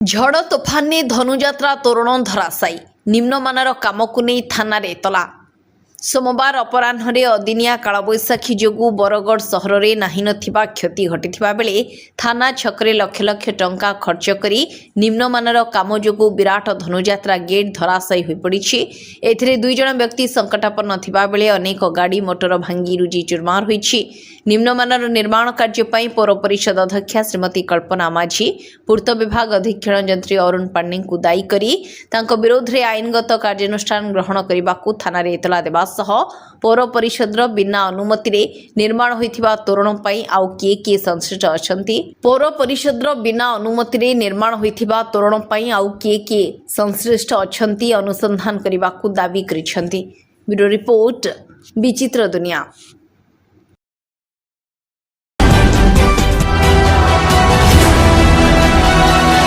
ଝଡ଼ ତୋଫାନରେ ଧନୁଯାତ୍ରା ତୋରଣ ଧରାଶାୟୀ ନିମ୍ନମାନର କାମକୁ ନେଇ ଥାନାରେ ଏତଲା। सोमवार अपराह्न अदिनिया कालबैशाखी जोगु बरगढ़ सहर में नहीं नथिबा क्षति घटिथिबा बेले थाना छकरे लक्ष लक्ष टंका खर्च करी निम्नमानर काम जोगु विराट धनुयात्रा गेट धराशायी हो पड़िछि। एथिरे दुई जण व्यक्ति संकटापन्न थिबा बेले अनेक गाड़ी मोटर भांगी रुजी चुरमार होइछि। निम्नमानर निर्माण कार्य पई पौर परिषद अध्यक्षा श्रीमती कल्पना माझी पूर्त विभाग अधीक्षण जंत्री अरुण पांडे को दायी करी तांको विरोध में आईनगत कार्यानुष्ठान ग्रहण करने थाना एतला देवा सह पौर परिषद बिना अनुमति रे निर्माण होइथिबा तोरण पई आउ किए संश्लिष्ट अछंती। पौर परिषद बिना अनुमति रे निर्माण होइथिबा तोरण पई आउ किए संश्लिष्ट अछंती अनुसंधान करने दाबी करिसेंती। ब्यूरो रिपोर्ट विचित्र दुनिया।